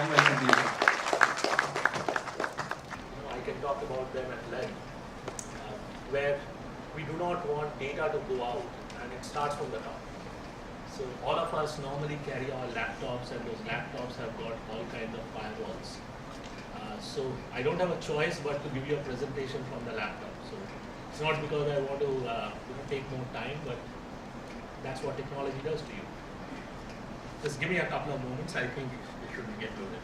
warm welcome to you. I can talk about them at length, where we do not want data to go out, and it starts from the top. So all of us normally carry our laptops, and those laptops have got all kinds of firewalls. So I don't have a choice but to give you a presentation from the laptop. So it's not because I want to take more time, but that's what technology does to you. Just give me a couple of moments. I think it should get loaded.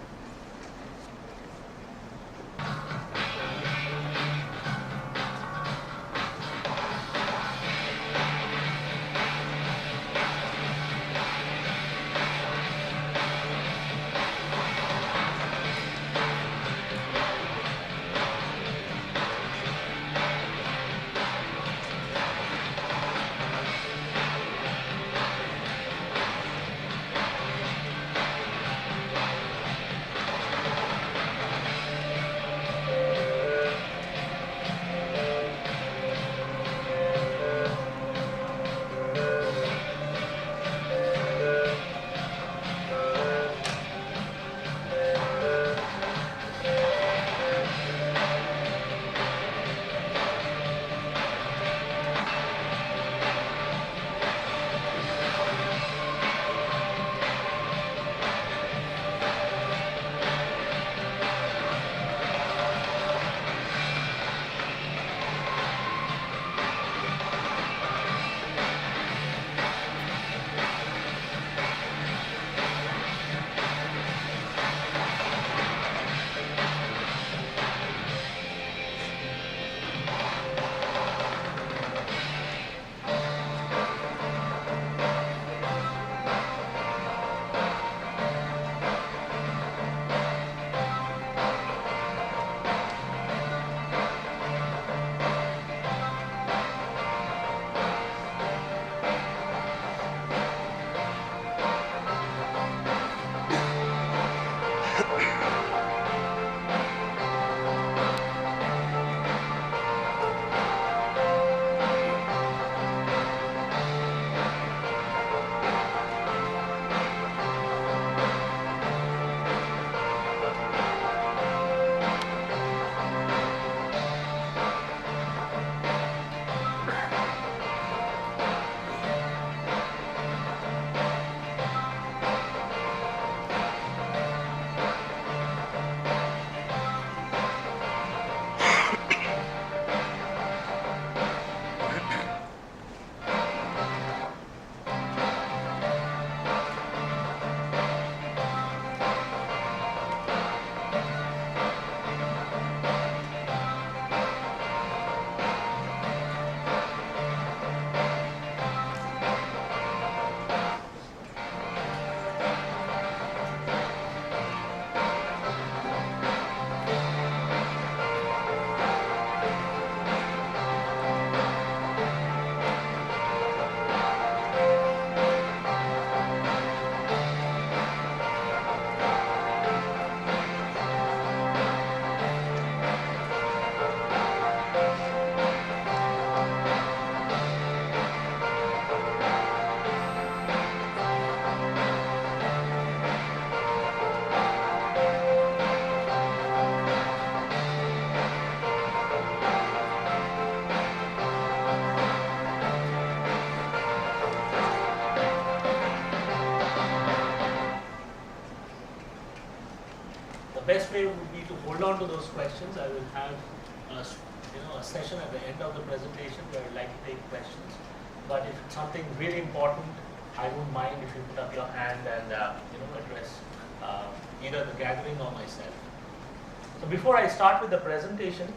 Best way would be to hold on to those questions. I will have a session at the end of the presentation where I'd like to take questions. But if it's something really important, I wouldn't mind if you put up your hand and address either the gathering or myself. So before I start with the presentation,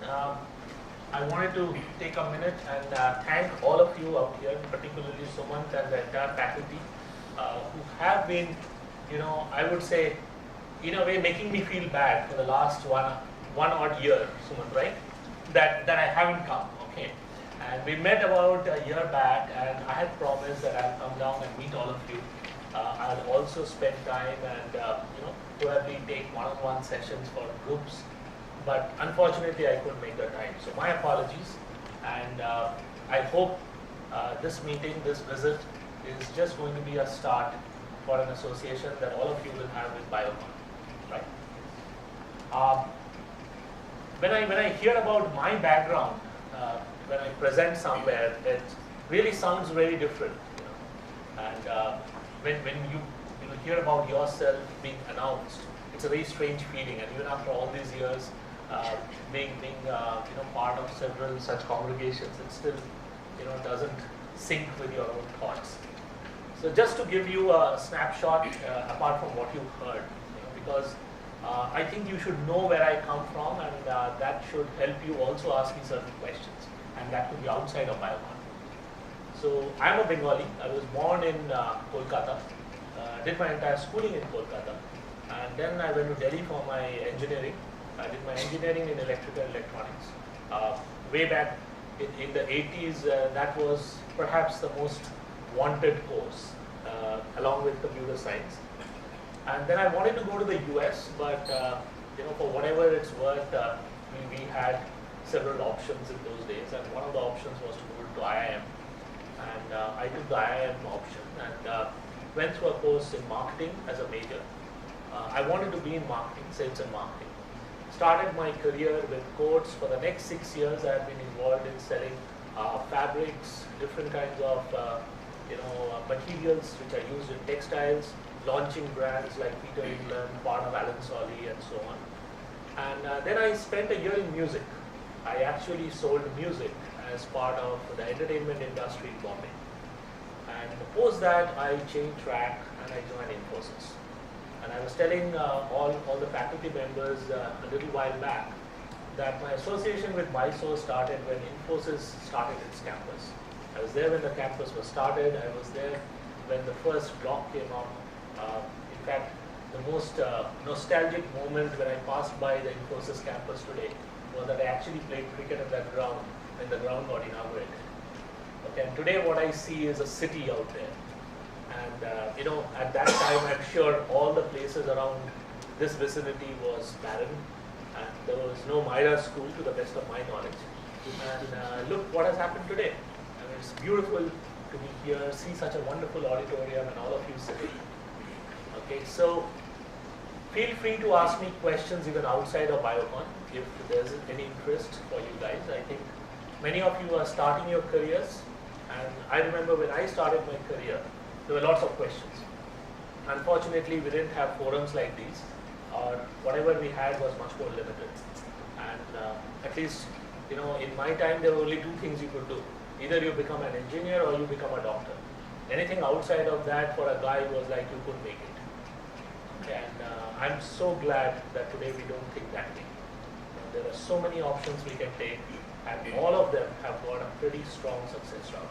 I wanted to take a minute and thank all of you out here, particularly Sumant and the entire faculty who have been, I would say, in a way making me feel bad for the last one odd year, Sumant, right? That I haven't come, okay? And we met about a year back, and I had promised that I'll come down and meet all of you. I'll also spend time and probably take one-on-one sessions for groups. But unfortunately, I couldn't make the time. So my apologies, and I hope this meeting, this visit, is just going to be a start for an association that all of you will have with Biocon. right? Um, when I hear about my background, when I present somewhere, it really sounds very different. And when you hear about yourself being announced, it's a very strange feeling. And even after all these years, being part of several such congregations, it still doesn't sync with your own thoughts. So just to give you a snapshot, apart from what you've heard, because I think you should know where I come from, and that should help you also ask me certain questions, and that could be outside of Biocon. So I'm a Bengali. I was born in Kolkata, did my entire schooling in Kolkata, and then I went to Delhi for my engineering. I did my engineering in electrical electronics. Way back in the 80s, that was perhaps the most wanted course, along with computer science. And then I wanted to go to the US, but for whatever it's worth, we had several options in those days, and one of the options was to go to IIM. And I took the IIM option and went through a course in marketing as a major. I wanted to be in marketing, sales and marketing. Started my career with Coats. For the next 6 years, I have been involved in selling fabrics, different kinds of materials which are used in textiles, launching brands like Peter England, part of Alan Solly, and so on. And then I spent a year in music. I actually sold music as part of the entertainment industry in Bombay. And post that, I changed track and I joined Infosys. And I was telling all the faculty members a little while back that my association with Mysore started when Infosys started its campus. I was there when the campus was started. I was there when the first block came up. In fact, the most nostalgic moment when I passed by the Infosys campus today was that I actually played cricket at that ground when the ground got inaugurated. Okay, and today what I see is a city out there. And at that time, I'm sure all the places around this vicinity was barren, and there was no Myra school to the best of my knowledge. And look what has happened today. I mean, it's beautiful to be here, see such a wonderful auditorium, and all of you sitting. Okay, so feel free to ask me questions even outside of Biocon if there's any interest for you guys. I think many of you are starting your careers, and I remember when I started my career, there were lots of questions. Unfortunately, we didn't have forums like these, or whatever we had was much more limited. And at least, in my time, there were only two things you could do. Either you become an engineer or you become a doctor. Anything outside of that for a guy was like you couldn't make it. And I'm so glad that today we don't think that way. There are so many options we can take, and all of them have got a pretty strong success route.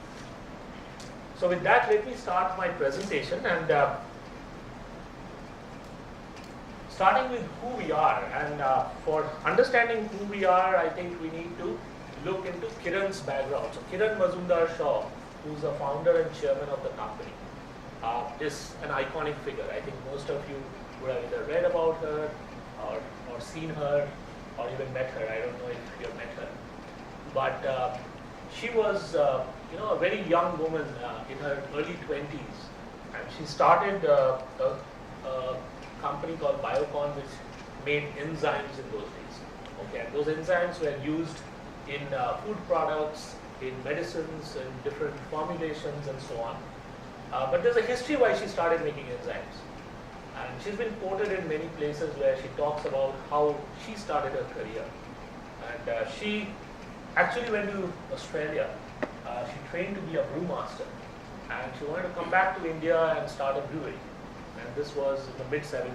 So with that, let me start my presentation, and starting with who we are. And for understanding who we are, I think we need to look into Kiran's background. So Kiran Mazumdar-Shaw, who's the founder and chairman of the company, is an iconic figure. I think most of you would have either read about her or seen her or even met her. I don't know if you have met her. But she was a very young woman in her early 20s, and she started a company called Biocon, which made enzymes in those days. Okay, and those enzymes were used in food products, in medicines, in different formulations, and so on. But there's a history why she started making enzymes, and she's been quoted in many places where she talks about how she started her career. And she actually went to Australia. She trained to be a brewmaster, and she wanted to come back to India and start a brewery. And this was in the mid-70s.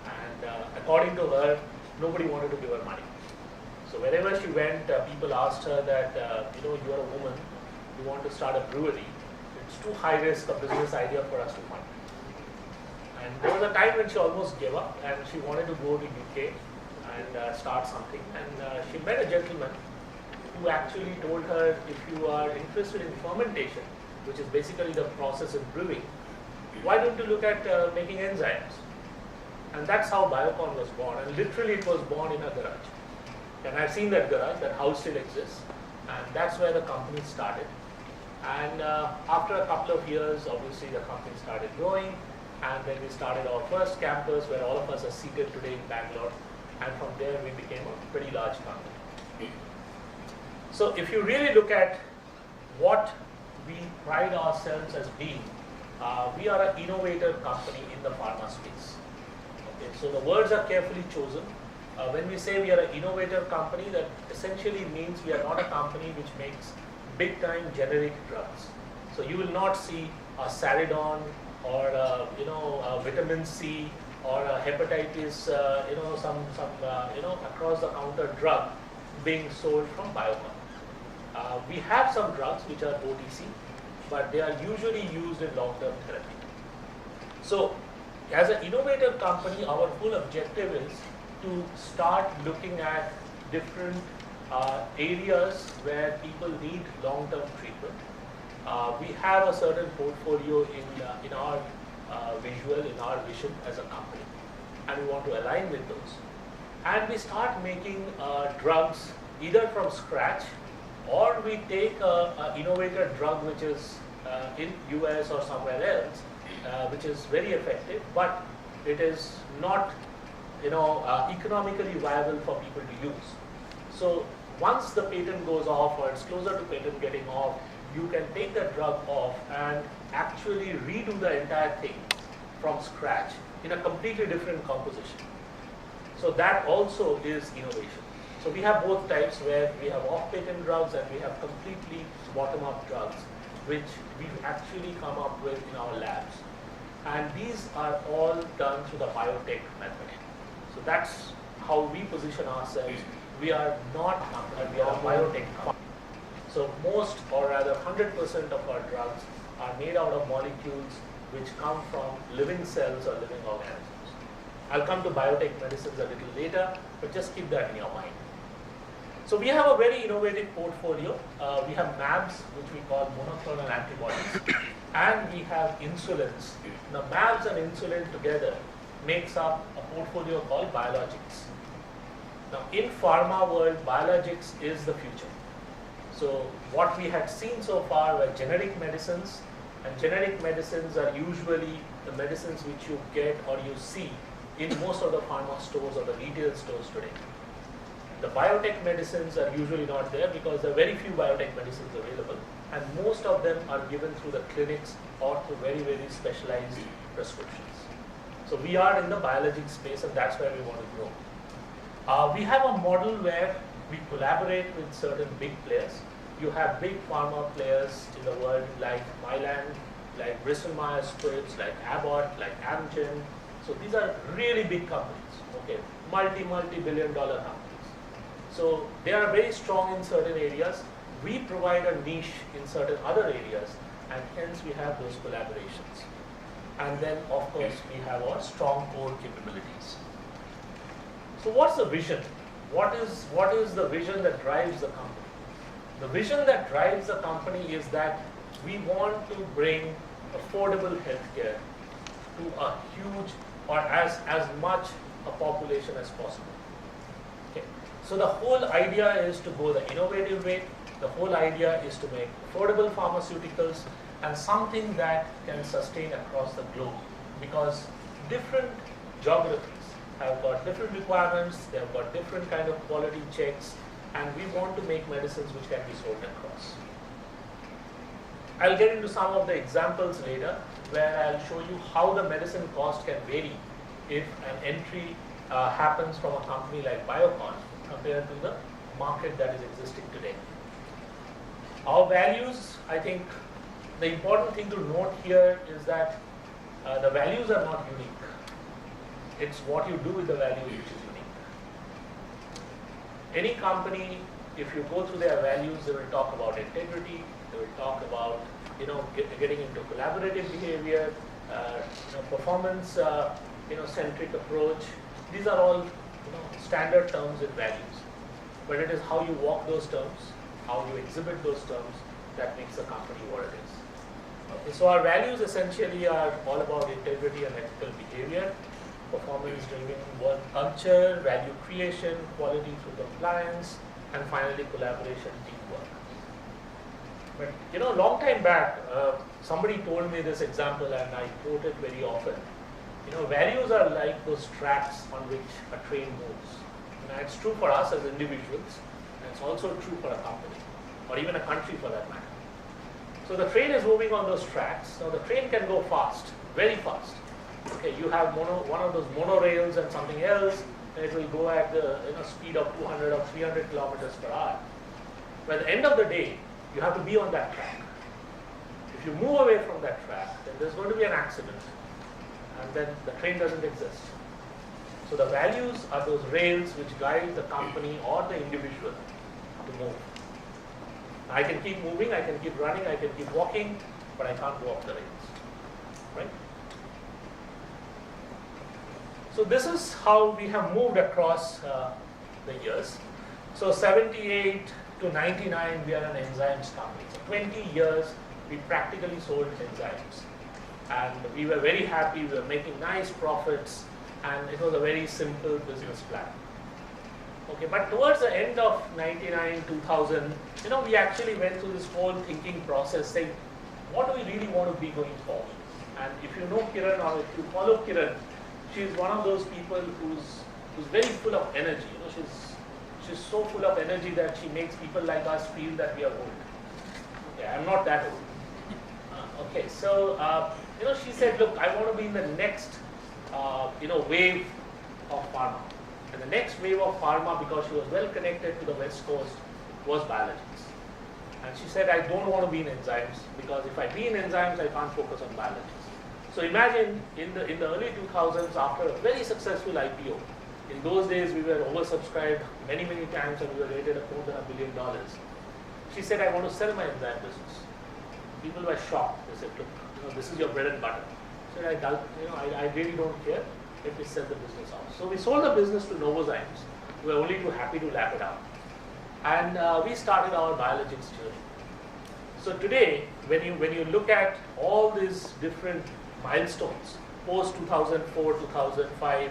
And according to her, nobody wanted to give her money. So wherever she went, people asked her that, you're a woman, you want to start a brewery. It's too high risk a business idea for us to fund. And there was a time when she almost gave up, and she wanted to go to UK and start something. And she met a gentleman who actually told her, if you are interested in fermentation, which is basically the process of brewing, why don't you look at making enzymes? And that's how Biocon was born. And literally it was born in a garage. And I've seen that garage, that house still exists. And that's where the company started. And after a couple of years, obviously the company started growing. And then we started our first campus where all of us are seated today in Bangalore. And from there we became a pretty large company. So if you really look at what we pride ourselves as being, we are an innovator company in the pharma space. Okay, so the words are carefully chosen. When we say we are an innovator company, that essentially means we are not a company which makes big time generic drugs. So you will not see a Saridon or a vitamin C or a hepatitis, across the counter drug being sold from Biocon. We have some drugs which are OTC, but they are usually used in long-term therapy. So as an innovator company, our full objective is to start looking at different areas where people need long-term treatment. We have a certain portfolio in our visual, in our vision as a company, and we want to align with those. And we start making drugs either from scratch, or we take an innovator drug which is in US or somewhere else, which is very effective, but it is not economically viable for people to use. So once the patent goes off, or it's closer to patent getting off, you can take the drug off and actually redo the entire thing from scratch in a completely different composition. So that also is innovation. So we have both types, where we have off-patent drugs and we have completely bottom-up drugs, which we've actually come up with in our labs. And these are all done through the biotech method. So that's how we position ourselves. We are not a company, we are a biotech company. So most, or rather 100% of our drugs are made out of molecules which come from living cells or living organisms. I'll come to biotech medicines a little later, but just keep that in your mind. So we have a very innovative portfolio. We have MABs, which we call monoclonal antibodies, and we have insulins. Now MABs and insulin together makes up a portfolio called biologics. Now in pharma world, biologics is the future. So what we had seen so far were generic medicines, and generic medicines are usually the medicines which you get or you see in most of the pharma stores or the retail stores today. The biotech medicines are usually not there because there are very few biotech medicines available, and most of them are given through the clinics or through very, very specialized prescriptions. So we are in the biologic space, and that's where we want to grow. We have a model where we collaborate with certain big players. You have big pharma players in the world like Mylan, like Bristol Myers Squibb, like Abbott, like Amgen. So these are really big companies, okay, multi-billion dollar companies. So they are very strong in certain areas. We provide a niche in certain other areas, and hence we have those collaborations. And then, of course, we have our strong core capabilities. So what's the vision? What is the vision that drives the company? The vision that drives the company is that we want to bring affordable healthcare to a huge, or as much a population as possible. Okay. So the whole idea is to go the innovative way. The whole idea is to make affordable pharmaceuticals and something that can sustain across the globe, because different geographies have got different requirements, they have got different kind of quality checks, and we want to make medicines which can be sold across. I'll get into some of the examples later, where I'll show you how the medicine cost can vary if an entry happens from a company like Biocon compared to the market that is existing today. Our values, I think the important thing to note here is that the values are not unique. It's what you do with the value which is unique. Any company, if you go through their values, they will talk about integrity, they will talk about getting into collaborative behavior, performance centric approach. These are all standard terms and values. But it is how you walk those terms, how you exhibit those terms, that makes a company what it is. Okay, so our values essentially are all about integrity and ethical behavior, performance-driven work culture, value creation, quality through compliance, and finally collaboration, teamwork. But long time back, somebody told me this example and I quote it very often. Values are like those tracks on which a train moves. It's true for us as individuals, and it's also true for a company, or even a country for that matter. So the train is moving on those tracks. Now the train can go fast, very fast. Okay, you have one of those monorails and something else, and it will go at the speed of 200 or 300 kilometers per hour. But at the end of the day, you have to be on that track. If you move away from that track, then there's going to be an accident, and then the train doesn't exist. So the values are those rails which guide the company or the individual to move. I can keep moving, I can keep running, I can keep walking, but I can't go off the rails, right? So this is how we have moved across the years. So 78 to 99, we are an enzymes company. So 20 years, we practically sold enzymes. And we were very happy, we were making nice profits, and it was a very simple business plan. Okay, but towards the end of 99, 2000, we actually went through this whole thinking process saying, what do we really want to be going forward? And if you know Kiran or if you follow Kiran, she's one of those people who's very full of energy. She's so full of energy that she makes people like us feel that we are old. Okay, I'm not that old. Okay, so she said, look, I want to be in the next wave of pharma. And the next wave of pharma, because she was well connected to the West Coast, was biologics. And she said, I don't want to be in enzymes, because if I be in enzymes, I can't focus on biologics. So imagine in the early 2000s, after a very successful IPO, in those days we were oversubscribed many times and we were rated more than $1 billion. She said, I want to sell my enzyme business. People were shocked. They said, look, this is your bread and butter. I said, I really don't care. Let me sell the business out. So we sold the business to Novozymes. We were only too happy to lap it up. And we started our biologics journey. So today, when you look at all these different milestones, post 2004, 2005,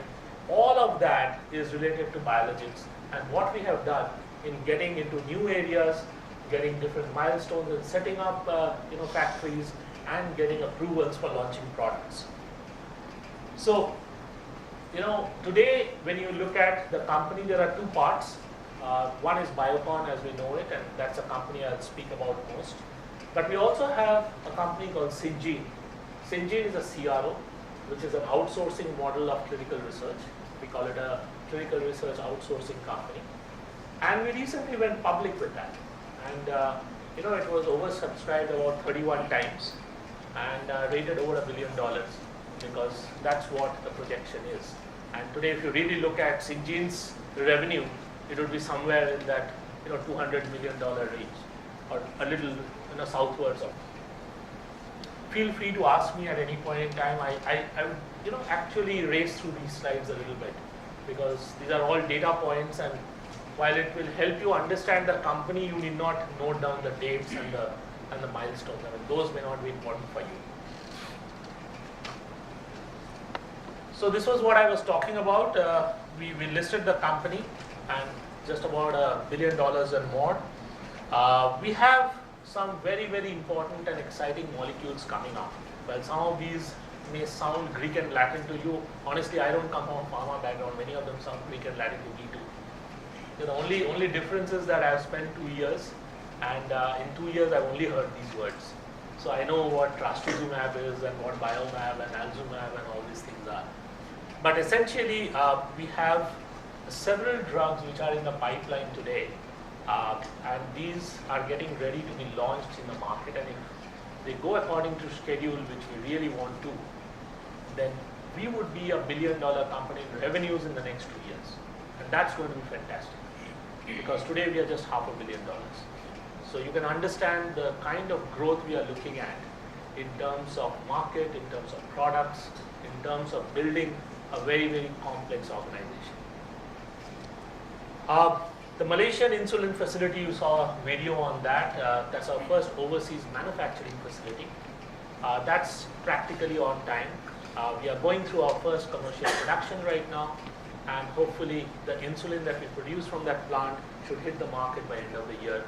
all of that is related to biologics and what we have done in getting into new areas, getting different milestones and setting up factories and getting approvals for launching products. So, today when you look at the company, there are two parts. One is Biocon as we know it, and that's a company I'll speak about most. But we also have a company called Syngene. Syngene is a CRO, which is an outsourcing model of clinical research. We call it a clinical research outsourcing company. And we recently went public with that. And it was oversubscribed about 31 times and rated over $1 billion, because that's what the projection is. And today, if you really look at Syngene's revenue, it would be somewhere in that $200 million range, or a little southwards of. Feel free to ask me at any point in time. I would actually race through these slides a little bit, because these are all data points, and while it will help you understand the company, you need not note down the dates and the milestones. I mean, those may not be important for you. So this was what I was talking about. We listed the company and just about $1 billion and more. We have some very important and exciting molecules coming up. Well, some of these may sound Greek and Latin to you. Honestly, I don't come from a pharma background. Many of them sound Greek and Latin to me too. The only difference is that I've spent 2 years, and in 2 years I've only heard these words. So I know what trastuzumab is and what biomab and alzumab and all these things are. But essentially, we have several drugs which are in the pipeline today, and these are getting ready to be launched in the market. And if they go according to schedule, which we really want to, then we would be $1 billion company in revenues in the next 2 years. And that's going to be fantastic, because today we are just $500 million. So you can understand the kind of growth we are looking at in terms of market, in terms of products, in terms of building a very complex organization. The Malaysian insulin facility, you saw a video on that. That's our first overseas manufacturing facility. That's practically on time. We are going through our first commercial production right now, and hopefully the insulin that we produce from that plant should hit the market by end of the year.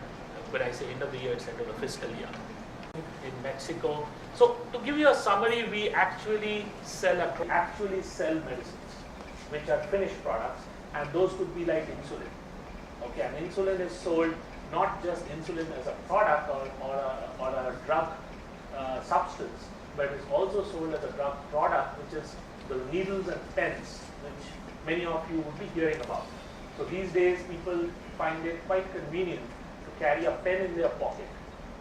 When I say end of the year, it's end of the fiscal year. in Mexico. So to give you a summary, we actually sell medicines, which are finished products, and those could be like insulin. Okay, and insulin is sold not just insulin as a product or a drug substance, but it's also sold as a drug product, which is the needles and pens, which many of you would be hearing about. So these days, people find it quite convenient to carry a pen in their pocket,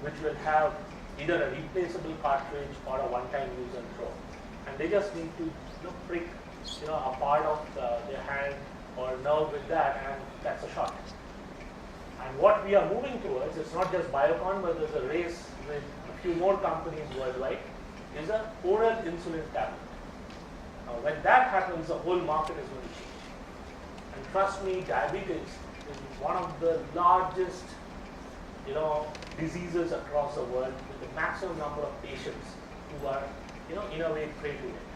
which will have either a replaceable cartridge or a one-time use and throw. And they just need to prick a part of their hand or nerve with that, and that's a shot. And what we are moving towards, it's not just Biocon, but there's a race with a few more companies worldwide, is an oral insulin tablet. Now, when that happens, the whole market is going to change. And trust me, diabetes is one of the largest, diseases across the world, with the maximum number of patients who are, in a way, prey to it.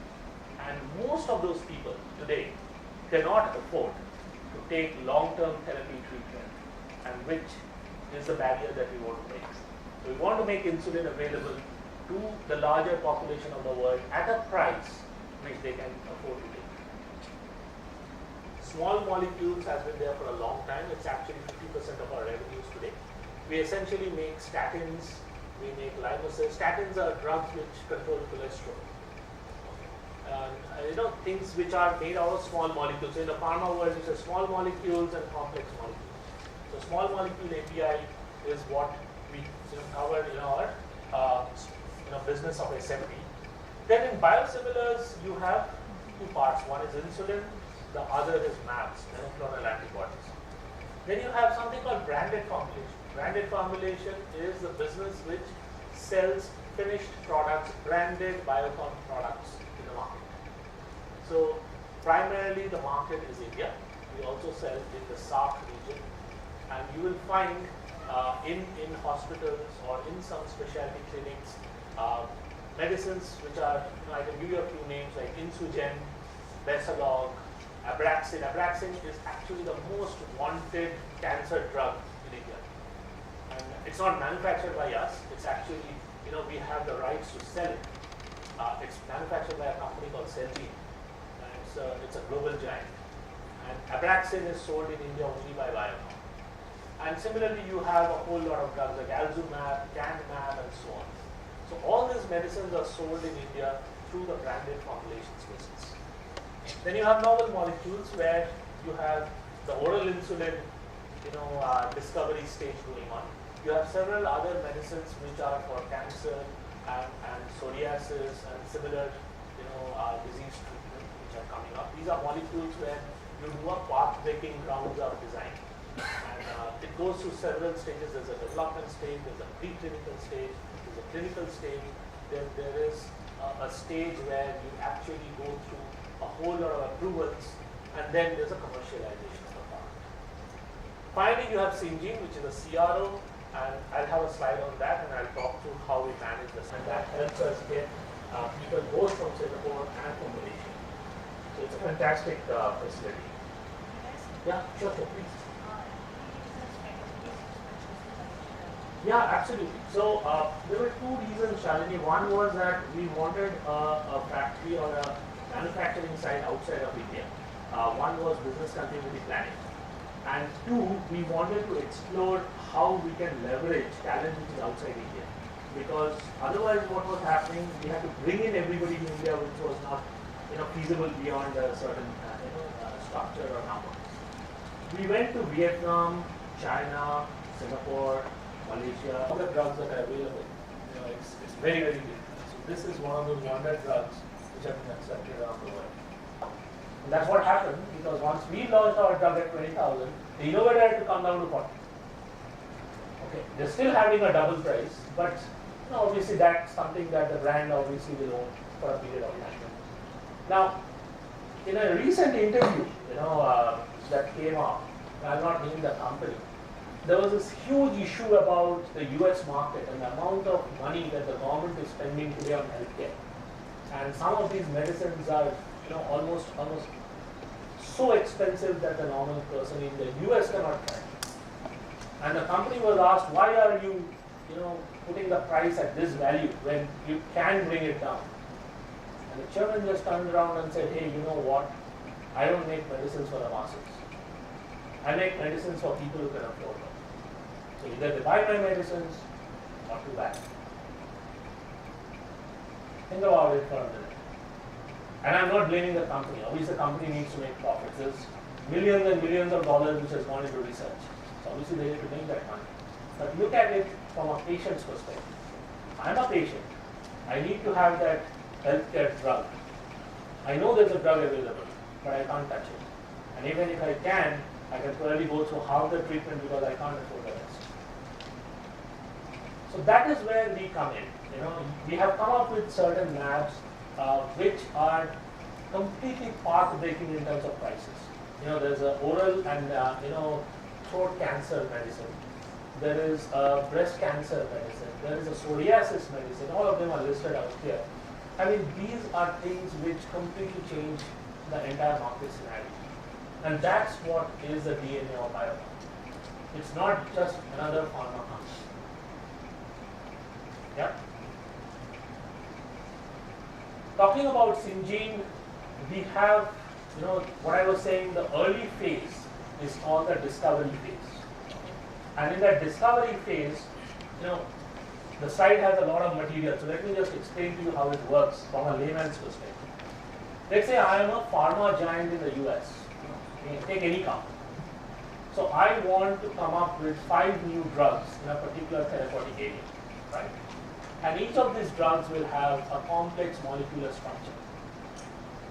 And most of those people today cannot afford to take long-term therapy treatment, and which is the barrier that we want to make. So we want to make insulin available to the larger population of the world at a price which they can afford to take. Small molecules has been there for a long time. It's actually 50% of our revenues today. We essentially make statins, we make limousine. Statins are drugs which control cholesterol. Things which are made out of small molecules. So in the pharma world, it's small molecules and complex molecules. So small molecule API is what we cover in our business of SMB. Then in biosimilars, you have two parts. One is insulin, the other is MABs, monoclonal antibodies. Then you have something called branded formulation. Branded formulation is the business which sells finished products, branded Biocon products in the market. So primarily the market is India. We also sell in the SAARC region, and you will find in hospitals or in some specialty clinics medicines which are, I can give you a few names like Insugen, Besalog, Abraxane. Abraxane is actually the most wanted cancer drug in India. And it's not manufactured by us. It's actually, we have the rights to sell it. It's manufactured by a company called Celgene. It's a global giant. And Abraxane is sold in India only by Biocon. And similarly, you have a whole lot of drugs like Alzumab, Canmab, and so on. So all these medicines are sold in India through the branded formulations business. Then you have novel molecules where you have the oral insulin, discovery stage going on. You have several other medicines which are for cancer and psoriasis and similar, disease treatment which are coming up. These are molecules where you do a path-breaking grounds of design. And it goes through several stages. There's a development stage, there's a preclinical stage, there's a clinical stage, then there is a stage where you actually go through a whole lot of approvals, and then there's a commercialization of the product. Finally, you have Syngene, which is a CRO, and I'll have a slide on that, and I'll talk through how we manage this. And that helps us get people both from Singapore and from Malaysia. So it's a fantastic facility. Yeah, sure, please. Yeah, absolutely. So there were two reasons, Shalini. One was that we wanted a factory or a manufacturing site outside of India. One was business continuity planning. And two, we wanted to explore how we can leverage talent which is outside India. Because otherwise what was happening, we had to bring in everybody in India, which was not feasible beyond a certain structure or number. We went to Vietnam, China, Singapore, Malaysia, all the drugs that are available. It's very, very different. So this is one of those wonder drugs which have been accepted around the world. And that's what happened, because once we launched our drug at 20,000, the innovator had to come down to 40. Okay, they're still having a double price, but obviously that's something that the brand obviously will own for a period of time. Now, in a recent interview, that came up, I'll not name the company, there was this huge issue about the US market and the amount of money that the government is spending today on healthcare. And some of these medicines are almost so expensive that the normal person in the US cannot try. And the company was asked, why are you putting the price at this value when you can bring it down? And the chairman just turned around and said, hey, you know what? I don't make medicines for the masses. I make medicines for people who can afford them. So either they buy my medicines or too bad. Think about it for a minute. And I'm not blaming the company. Obviously, the company needs to make profits. There's millions and millions of dollars which has gone into research. So obviously, they need to make that money. But look at it from a patient's perspective. I'm a patient. I need to have that healthcare drug. I know there's a drug available, but I can't touch it. And even if I can probably go through half the treatment because I can't afford the rest. So that is where we come in. We have come up with certain labs which are completely path-breaking in terms of prices. There's an oral and throat cancer medicine. There is a breast cancer medicine. There is a psoriasis medicine. All of them are listed out here. I mean, these are things which completely change the entire market scenario. And that's what is the DNA of Biocon. It's not just another pharma company. Yeah. Talking about Syngene, we have, what I was saying, the early phase is called the discovery phase. And in that discovery phase, the site has a lot of material. So let me just explain to you how it works from a layman's perspective. Let's say I am a pharma giant in the US. Take any company. So I want to come up with 5 new drugs in a particular therapeutic area, right? And each of these drugs will have a complex molecular structure.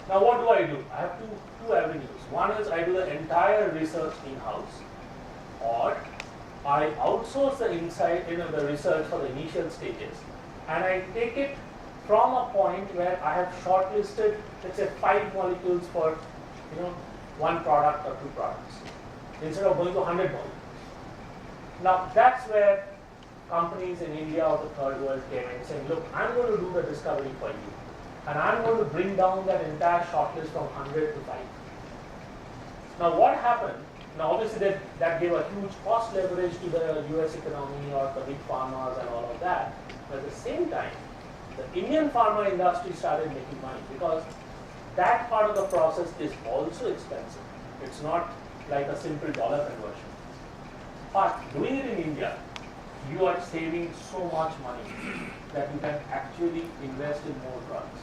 Now what do? I have two avenues. One is I do the entire research in-house, or I outsource the the research for the initial stages, and I take it from a point where I have shortlisted, let's say, 5 molecules for, 1 product or 2 products, instead of going to 100 molecules. Now that's where companies in India or the third world came in saying, look, I'm going to do the discovery for you, and I'm going to bring down that entire shortlist from 100 to 5. Now what happened? Now obviously that gave a huge cost leverage to the US economy or the big pharmas and all of that. But at the same time, the Indian pharma industry started making money because that part of the process is also expensive. It's not like a simple dollar conversion. But doing it in India, you are saving so much money that you can actually invest in more drugs.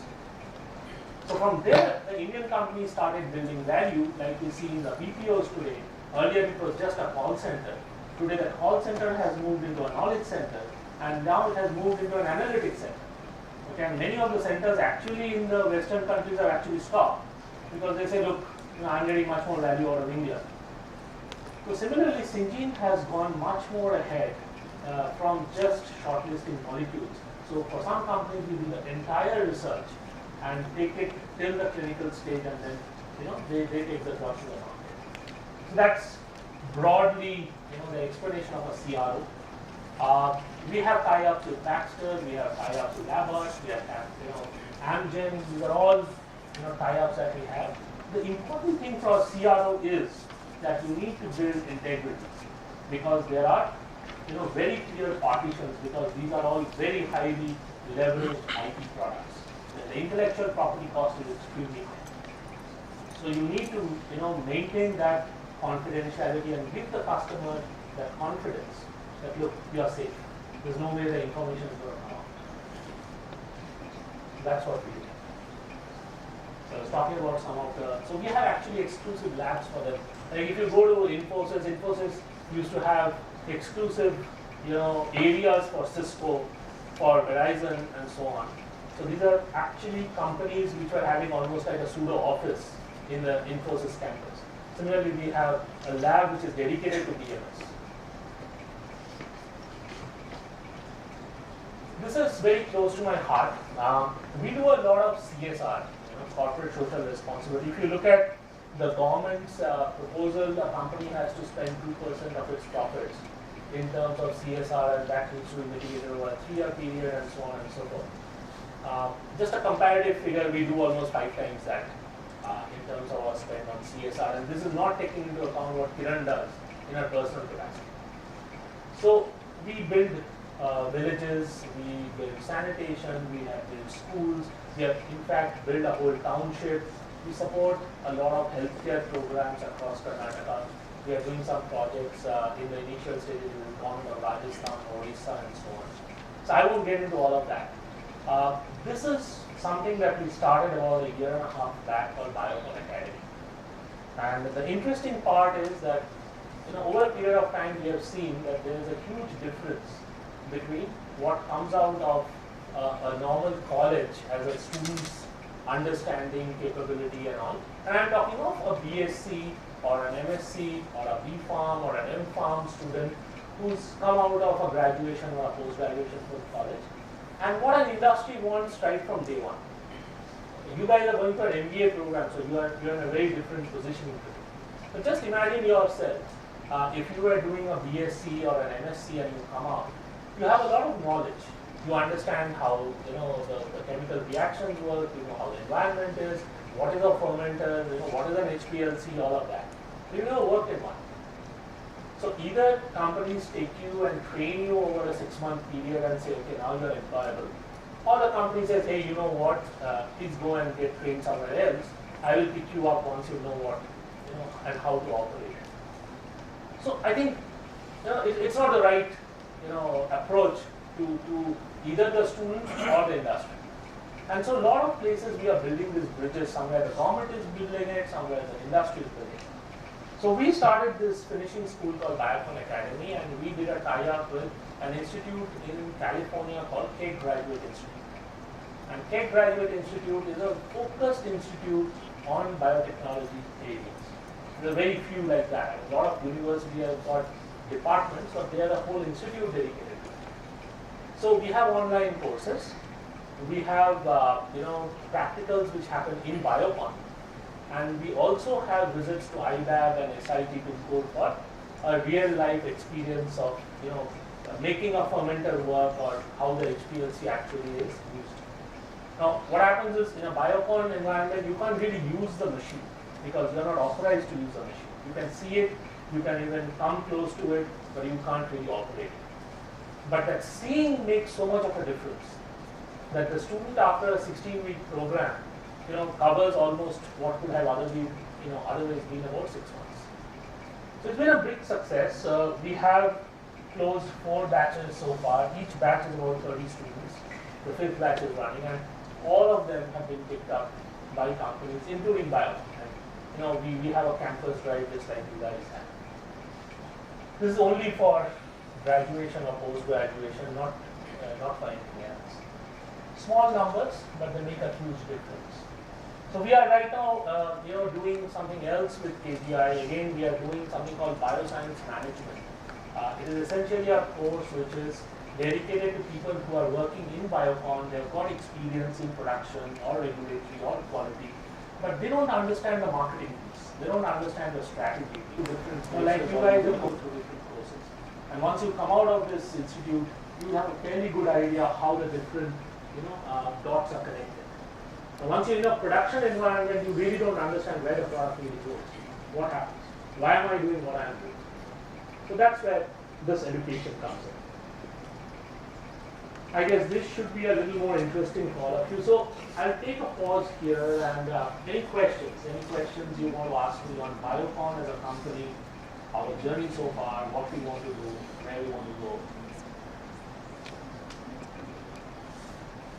So from there, the Indian companies started building value, like we see in the BPOs today. Earlier it was just a call center. Today the call center has moved into a knowledge center, and now it has moved into an analytics center. Okay, and many of the centers actually in the Western countries are actually stopped because they say, look, I'm getting much more value out of India. So similarly, Syngene has gone much more ahead from just shortlisting molecules. So for some companies, we do the entire research and take it till the clinical stage, and then they take the drug to the market. So that's broadly the explanation of a CRO. We have tie-ups with Baxter, we have tie-ups with Abbott, we have Amgen. These are all tie-ups that we have. The important thing for a CRO is that you need to build integrity, because there are very clear partitions, because these are all very highly leveraged IP products. The intellectual property cost is extremely high. So you need to maintain that confidentiality and give the customer that confidence that, look, you are safe. There's no way the information is going to come out. That's what we do. So I was talking about some of the, so we have actually exclusive labs for them. Like if you go to Infosys used to have exclusive, areas for Cisco, for Verizon, and so on. So these are actually companies which are having almost like a pseudo office in the Infosys campus. Similarly, we have a lab which is dedicated to DMS. This is very close to my heart. We do a lot of CSR, corporate social responsibility. If you look at the government's proposal, the company has to spend 2% of its profits in terms of CSR, and that needs to be mitigated over a 3-year period, and so on and so forth. Just a comparative figure, we do almost 5 times that in terms of our spend on CSR, and this is not taking into account what Kiran does in her personal capacity. So we build villages, we build sanitation, we have built schools, we have in fact built a whole township. We support a lot of healthcare programs across Karnataka. We are doing some projects in the initial stages with the government of Rajasthan, Orissa, and so on. So I won't get into all of that. This is something that we started about a year and a half back called Biocon Academy. And the interesting part is that over a period of time we have seen that there is a huge difference between what comes out of a normal college as a student's understanding, capability and all. And I'm talking of a BSc or an MSc or a BPharm or an MPharm student who's come out of a graduation or a post-graduation from college. And what an industry wants right from day one. You guys are going for an MBA program, so you're in a very different position today. So just imagine yourself, if you were doing a BSc or an MSc and you come out, you have a lot of knowledge. You understand how the chemical reactions work, you know how the environment is, what is a fermenter, what is an HPLC, all of that. So you never worked in one. So either companies take you and train you over a 6-month period and say, okay, now you're employable. Or the company says, hey, you know what, please go and get trained somewhere else. I will pick you up once you know what, and how to operate. So I think, it's not the right, approach to either the student or the industry. And so a lot of places we are building these bridges. Somewhere the government is building it, somewhere the industry is building it. So we started this finishing school called Biocon Academy, and we did a tie-up with an institute in California called Keck Graduate Institute. And Keck Graduate Institute is a focused institute on biotechnology areas. There are very few like that. A lot of universities have got departments, but they are a whole institute dedicated to it. So we have online courses. We have practicals which happen in Biocon. And we also have visits to ILAB and SIT to go for a real life experience of making a fermenter work or how the HPLC actually is used. Now what happens is, in a Biocon environment you can't really use the machine because you are not authorized to use the machine. You can see it, you can even come close to it, but you can't really operate it. But that seeing makes so much of a difference that the student after a 16-week program covers almost what could have otherwise been about 6 months. So it's been a big success. We have closed 4 batches so far. Each batch is about 30 students. The 5th batch is running, and all of them have been picked up by companies, including Biocon. And we have a campus drive just like you guys have. This is only for graduation or post-graduation, not for anything else. Small numbers, but they make a huge difference. So we are right now, doing something else with KGI. Again, we are doing something called Bioscience Management. It is essentially a course which is dedicated to people who are working in Biocon. They've got experience in production or regulatory or quality, but they don't understand the marketing piece. They don't understand the strategy. Like you guys will go through different courses. And once you come out of this institute, you have a fairly good idea how the different dots are connected. So once you're in a production environment, you really don't understand where the product really goes. What happens? Why am I doing what I am doing? So that's where this education comes in. I guess this should be a little more interesting for all of you. So I'll take a pause here and any questions you want to ask me on Biocon as a company, our journey so far, what we want to do, where we want to go.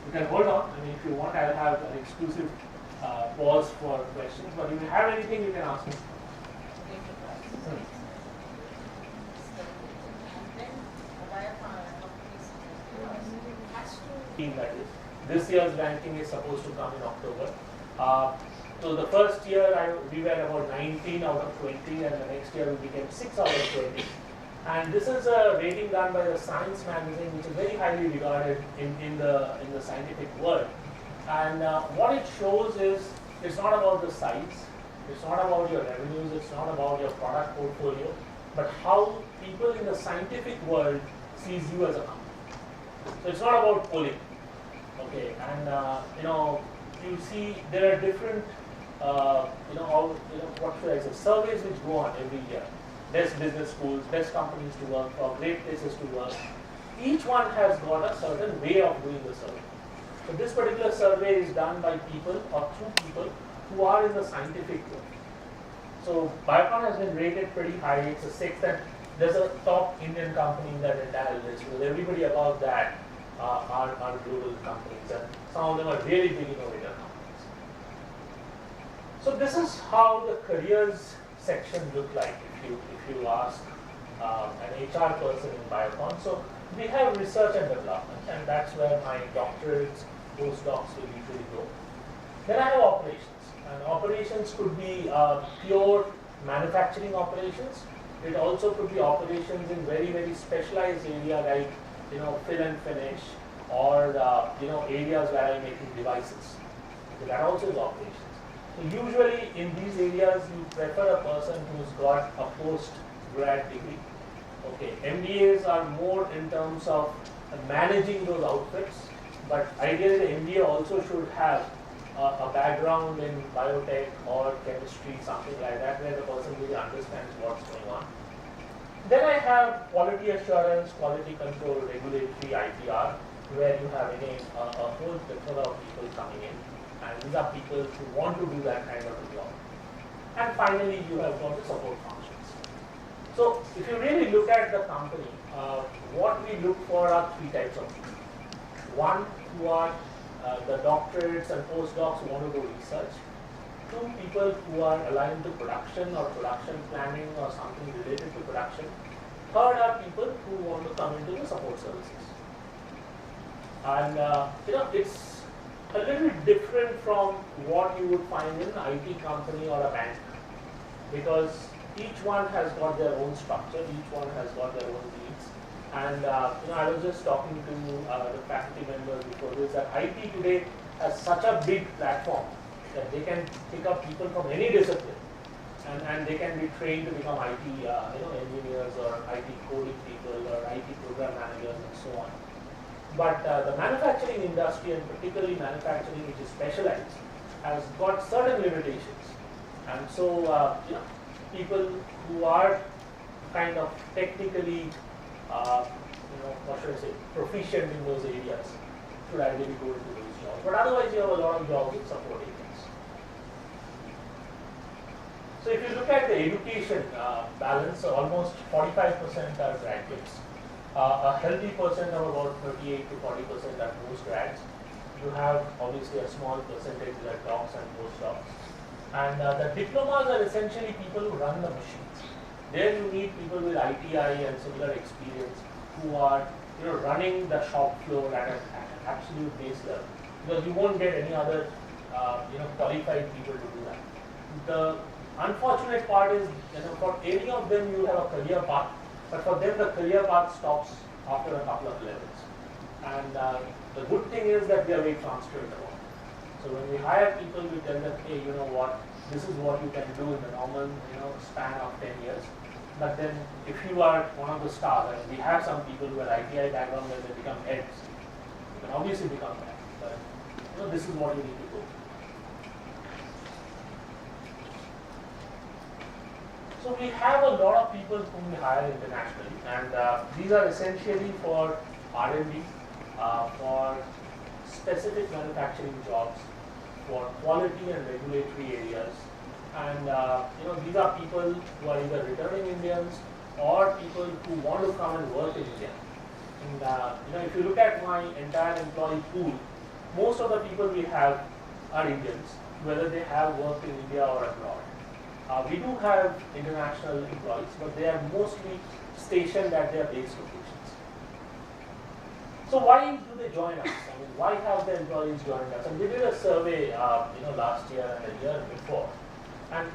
You can hold on. I mean, if you want, I'll have an exclusive pause for questions. But if you have anything, you can ask me. That is. This year's ranking is supposed to come in October. So the first year we were about 19 out of 20, and the next year we became 6 out of 20. And this is a rating done by the Science magazine, which is very highly regarded in the scientific world. And what it shows is, it's not about the size, it's not about your revenues, it's not about your product portfolio, but how people in the scientific world sees you as a company. So it's not about polling, okay? And you see there are different, what should I say, surveys which go on every year. Best business schools, best companies to work for, great places to work. each one has got a certain way of doing the survey. So this particular survey is done by people or through people who are in the scientific world. So Biocon has been rated pretty high. It's a sixth, and there's a top Indian company in that entire list. Because everybody above that are global companies, and some of them are really big innovator companies. So this is how the careers section look like if you ask an HR person in Biocon. So we have research and development, and that's where my doctorates, postdocs will usually go. Then I have operations, and operations could be pure manufacturing operations. It also could be operations in very, very specialized area like, fill and finish, or areas where I'm making devices. So that also is operations. So usually in these areas you prefer a person who's got a post-grad degree. Okay, MBAs are more in terms of managing those outfits, but ideally the MBA also should have a background in biotech or chemistry, something like that, where the person really understands what's going on. Then I have quality assurance, quality control, regulatory, IPR, where you have again a whole plethora of people coming in, and these are people who want to do that kind of a job. And finally, you have got the support functions. So if you really look at the company, what we look for are three types of people. One, who are the doctorates and postdocs who want to do research. Two, people who are aligned to production or production planning or something related to production. Third are people who want to come into the support services. And it's a little different from what you would find in an IT company or a bank, because each one has got their own structure, each one has got their own needs. And I was just talking to the faculty members before this, that IT today has such a big platform that they can pick up people from any discipline, and they can be trained to become IT engineers or IT coding people or IT program managers and so on. But the manufacturing industry, and particularly manufacturing which is specialized, has got certain limitations. And so people who are kind of technically proficient in those areas should ideally go into those jobs. But otherwise you have a lot of jobs with support areas. So if you look at the education balance, almost 45% are graduates. A healthy percent of about 38 to 40% are postgrads. You have obviously a small percentage that are docs and postdocs. And the diplomas are essentially people who run the machines. There you need people with ITI and similar experience who are running the shop floor at an absolute base level. Because you won't get any other qualified people to do that. The unfortunate part is for any of them you have a career path, but for them the career path stops after a couple of levels. And the good thing is that we are very transparent about it. So when we hire people, we tell them, hey, you know what, this is what you can do in the normal span of 10 years. But then if you are one of the stars, and we have some people who are ITI background where they become heads, you can obviously become that. But this is what you need to do. So we have a lot of people whom we hire internationally, and these are essentially for R&D, for specific manufacturing jobs, for quality and regulatory areas. And these are people who are either returning Indians or people who want to come and work in India. And if you look at my entire employee pool, most of the people we have are Indians, whether they have worked in India or abroad. We do have international employees, but they are mostly stationed at their base locations. So why do they join us? I mean, why have the employees joined us? And we did a survey, last year and the year before. And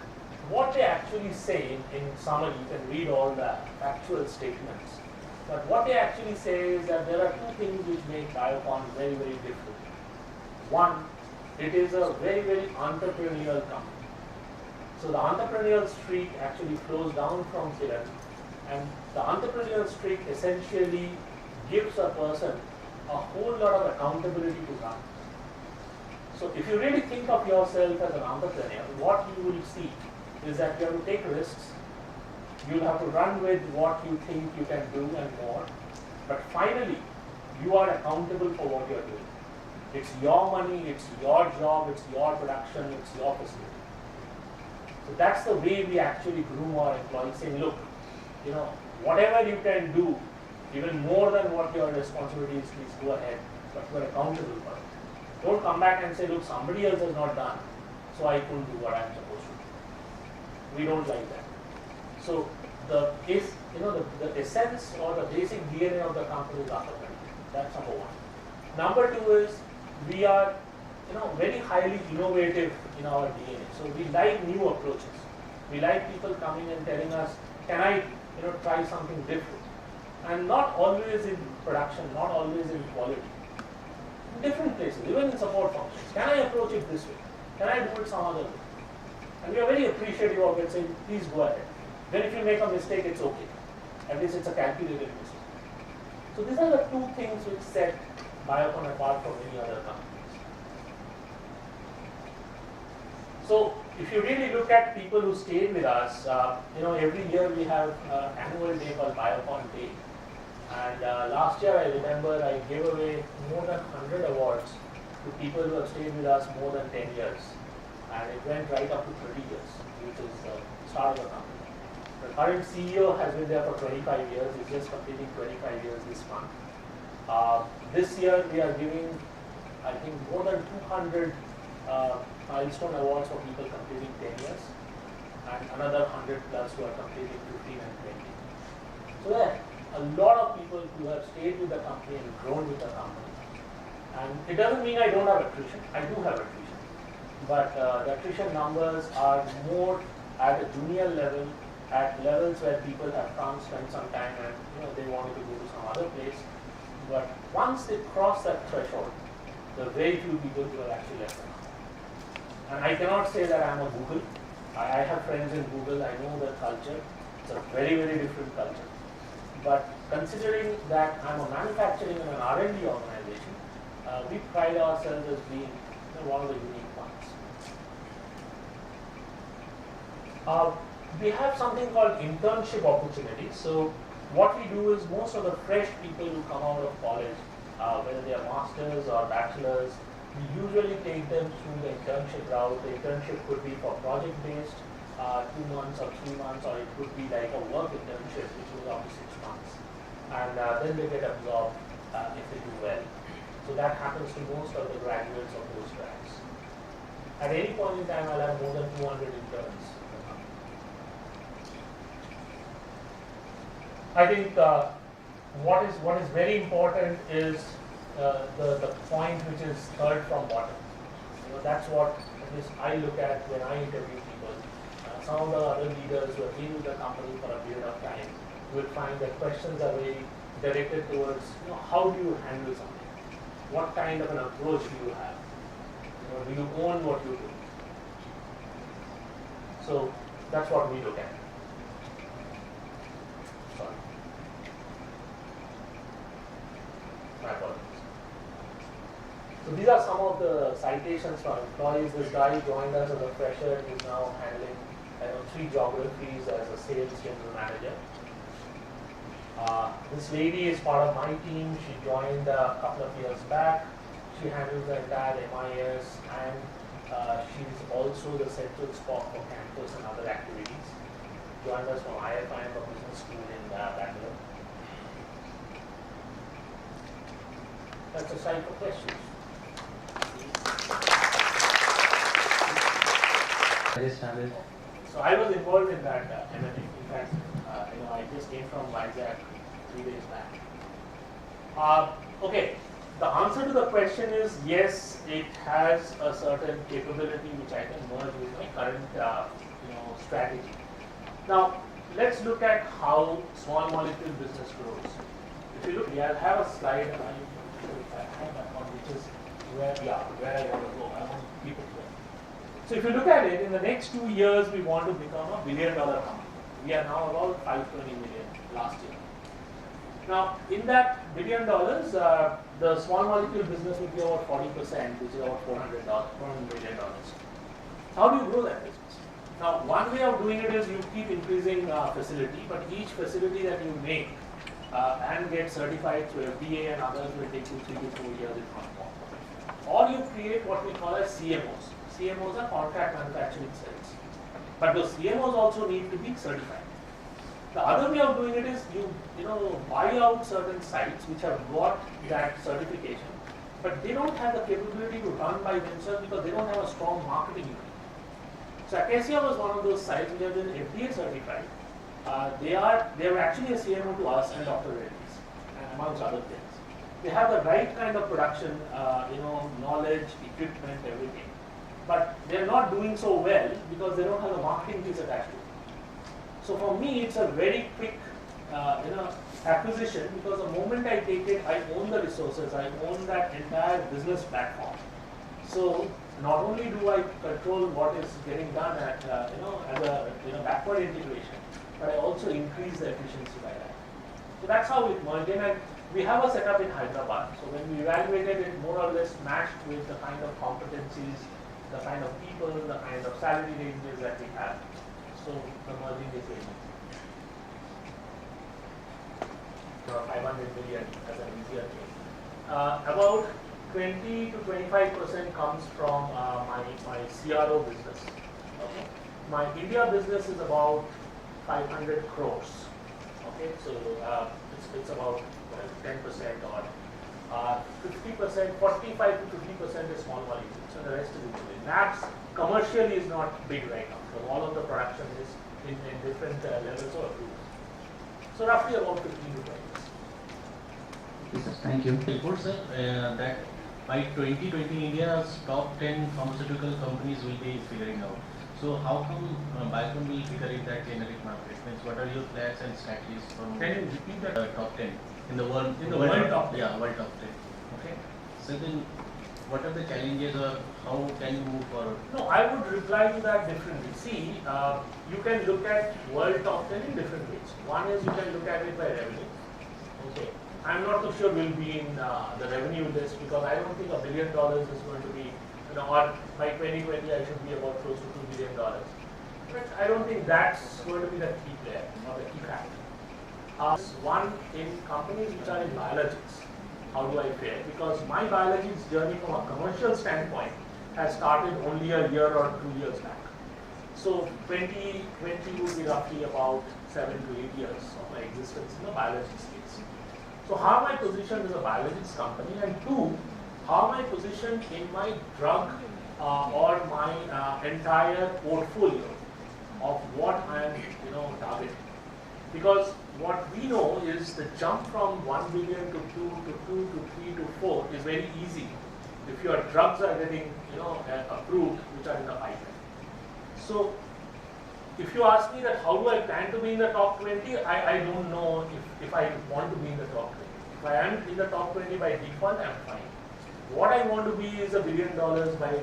what they actually say, in summary, you can read all the factual statements. But what they actually say is that there are two things which make Biocon very, very different. One, it is a very, very entrepreneurial company. So the entrepreneurial streak actually flows down from Kiran, and the entrepreneurial streak essentially gives a person a whole lot of accountability to run. So if you really think of yourself as an entrepreneur, what you will see is that you have to take risks, you'll have to run with what you think you can do and more, But finally, you are accountable for what you are doing. It's your money, it's your job, it's your production, it's your facility. So that's the way we actually groom our employees, saying, look, whatever you can do, even more than what your responsibility is, please go ahead, but you are accountable for it. Don't come back and say, look, somebody else has not done, so I couldn't do what I'm supposed to do. We don't like that. So the essence or the basic DNA of the company is entrepreneurship. That's number one. Number two is we are very highly innovative in our DNA. So we like new approaches. We like people coming and telling us, can I try something different? And not always in production, not always in quality. In different places, even in support functions. Can I approach it this way? Can I do it some other way? And we are very appreciative of it, saying, please go ahead. Then if you make a mistake, it's okay. At least it's a calculated mistake. So these are the two things which set Biocon apart from any other companies. So if you really look at people who stayed with us, every year we have an annual day called Biocon Day. And last year I remember I gave away more than 100 awards to people who have stayed with us more than 10 years. And it went right up to 30 years, which is the start of the company. The current CEO has been there for 25 years. He's just completing 25 years this month. This year we are giving, I think, more than 200 milestone awards for people completing 10 years and another 100 plus who are completing 15 and 20. So there are a lot of people who have stayed with the company and grown with the company. And it doesn't mean I don't have attrition. I do have attrition. But the attrition numbers are more at a junior level, at levels where people have come, spent some time and they wanted to go to some other place. But once they cross that threshold, there are very few people who are actually left behind. And I cannot say that I'm a Google. I have friends in Google. I know the culture. It's a very, very different culture. But considering that I'm a manufacturing and an R&D organization, we pride ourselves as being one of the unique ones. We have something called internship opportunities. So what we do is most of the fresh people who come out of college, whether they are masters or bachelors, we usually take them through the internship route. The internship could be for project-based, 2 months or 3 months, or it could be like a work internship, which is up to 6 months. And then they get absorbed if they do well. So that happens to most of the graduates or postgrads. At any point in time, I'll have more than 200 interns. I think what is very important is the point which is third from bottom. That's what at least I look at when I interview people. Some of the other leaders who have been with the company for a period of time, you will find that questions are very directed towards how do you handle something? What kind of an approach do you have? Do you own what you do? So that's what we look at. Sorry. My apologies. So these are some of the citations from employees. This guy joined us as a fresher. He's now handling 3 geographies as a sales general manager. This lady is part of my team. She joined a couple of years back. She handles the entire MIS and she's also the central spot for campus and other activities. Joined us from IFIM, a business school in Bangalore. That's a side for questions. So I was involved in that M&A. In fact, I just came from Vizag 3 days back. Okay, the answer to the question is yes, it has a certain capability which I can merge with my current strategy. Now, let's look at how small molecule business grows. If you look, I have a slide. I have that one, which is where I want to go. I want to keep it here. So if you look at it, in the next 2 years, we want to become a $1 billion company. We are now about $520 million last year. Now, in that $1 billion, the small molecule business will be about 40%, which is about $400 million. How do you grow that business? Now, one way of doing it is you keep increasing facility, but each facility that you make, and get certified through FDA, and others will take you 3 to 4 years if not more. Or you create what we call as CMOs. CMOs are contract manufacturing cells. But those CMOs also need to be certified. The other way of doing it is you buy out certain sites which have got that certification, but they don't have the capability to run by themselves because they don't have a strong marketing unit. So Acacia was one of those sites which have been FDA certified. They were actually a CMO to us and Dr. Reddy's, and amongst other things. They have the right kind of production, knowledge, equipment, everything. But they're not doing so well because they don't have a marketing piece attached to it. So for me, it's a very quick, acquisition because the moment I take it, I own the resources, I own that entire business platform. So not only do I control what is getting done at, as a backward integration, but I also increase the efficiency by that. So that's how it merged in, and we have a setup in Hyderabad. So when we evaluated it, more or less matched with the kind of competencies, the kind of people, the kind of salary ranges that we have. So the merging is able. 500 million as an easier thing. About 20 to 25% comes from my CRO business. Okay. My India business is about 500 crores. Okay, so it's about 10% or 50%, 45 to 50% is small molecules, and the rest is insulin. Labs commercially is not big right now, so all of the production is in different levels of approval. So roughly about 15 to 20. Yes, thank you. Report, sir, that by 2020 India's top 10 pharmaceutical companies will be figuring out. So how come Biocon will figure in that generic market? Means what are your plans and strategies from Can you repeat that? Top 10 in the world? In the world top 10? Yeah, world top 10. Okay. So then, what are the challenges or how can you move forward? No, I would reply to that differently. See, you can look at world top 10 in different ways. One is you can look at it by revenue. Okay. I'm not so sure we'll be in the revenue list because I don't think $1 billion is going to be, or by 2020 I should be about close to $2 billion. But I don't think that's going to be the key player or the key factor. One, in companies which are in biologics, how do I fare? Because my biologics journey from a commercial standpoint has started only a year or 2 years back. So 2020 would be roughly about 7 to 8 years of my existence in the biologics space. So how am I positioned as a biologics company, and two, how am I positioned in my drug or my entire portfolio of what I am targeting? Because what we know is the jump from 1 billion to 2 to 2 to 3 to 4 is very easy if your drugs are getting approved which are in the pipeline. So if you ask me that how do I plan to be in the top 20, I don't know if I want to be in the top 20. If I am in the top 20 by default, I'm fine. What I want to be is $1 billion by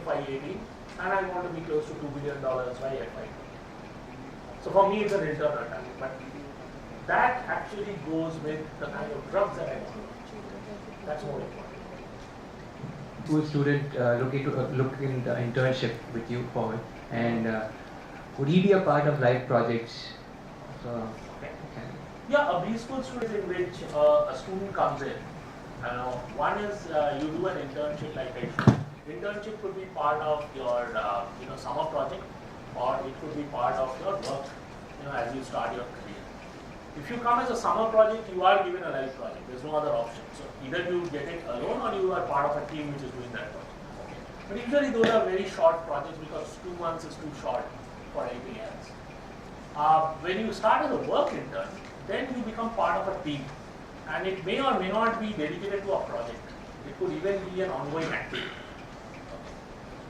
FY18, and I want to be close to $2 billion by FY20. So for me, it's an internal target, but that actually goes with the kind of drugs that I want to launch. That's more important. Who student looking the internship with you forward, and would he be a part of live projects? So, yeah, a B-School student in which a student comes in. One is you do an internship like I showed. Internship could be part of your summer project, or it could be part of your work as you start your career. If you come as a summer project, you are given a live project. There's no other option. So either you get it alone or you are part of a team which is doing that project. Okay. But usually those are very short projects because 2 months is too short for anything else. When you start as a work intern, then you become part of a team, and it may or may not be dedicated to a project. It could even be an ongoing activity. Okay.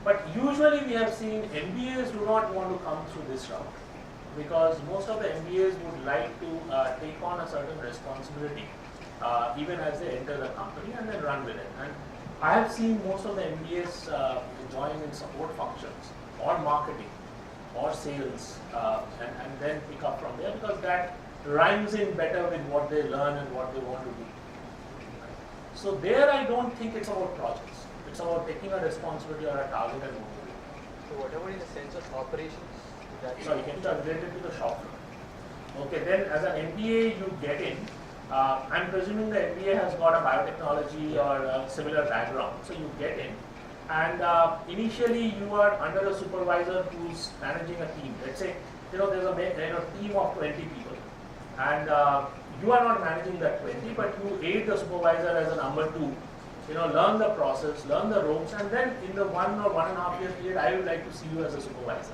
But usually we have seen MBAs do not want to come through this route because most of the MBAs would like to take on a certain responsibility even as they enter the company and then run with it. And I have seen most of the MBAs join in support functions or marketing or sales and then pick up from there because that rhymes in better with what they learn and what they want to do. So there I don't think it's about projects. It's about taking a responsibility or a target and moving it. So whatever in the sense of operations, Sorry, can you related to the shop floor? Okay, then as an MBA you get in, I'm presuming the MBA has got a biotechnology or a similar background, so you get in. And initially you are under a supervisor who's managing a team. Let's say, there's a team of 20 people. And you are not managing that 20, but you aid the supervisor as a number 2. Learn the process, learn the ropes, and then in the 1 or 1.5 year period, I would like to see you as a supervisor.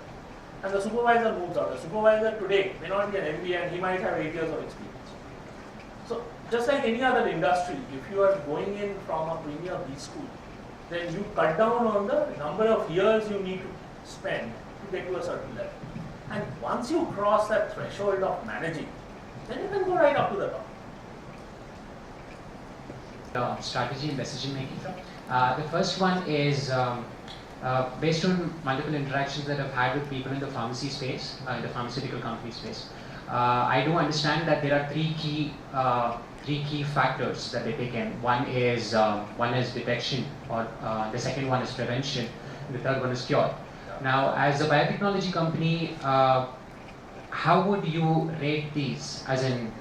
And the supervisor moves out. The supervisor today may not be an MBA and he might have 8 years of experience. So just like any other industry, if you are going in from a premier B school, then you cut down on the number of years you need to spend to get to a certain level. And once you cross that threshold of managing, then you can go right up to the top. Strategy and decision making. The first one is based on multiple interactions that I've had with people in the pharmacy space, in the pharmaceutical company space. I do understand that there are three key factors that they take in. One is detection, or the second one is prevention, and the third one is cure. Now, as a biotechnology company, how would you rate these? As in,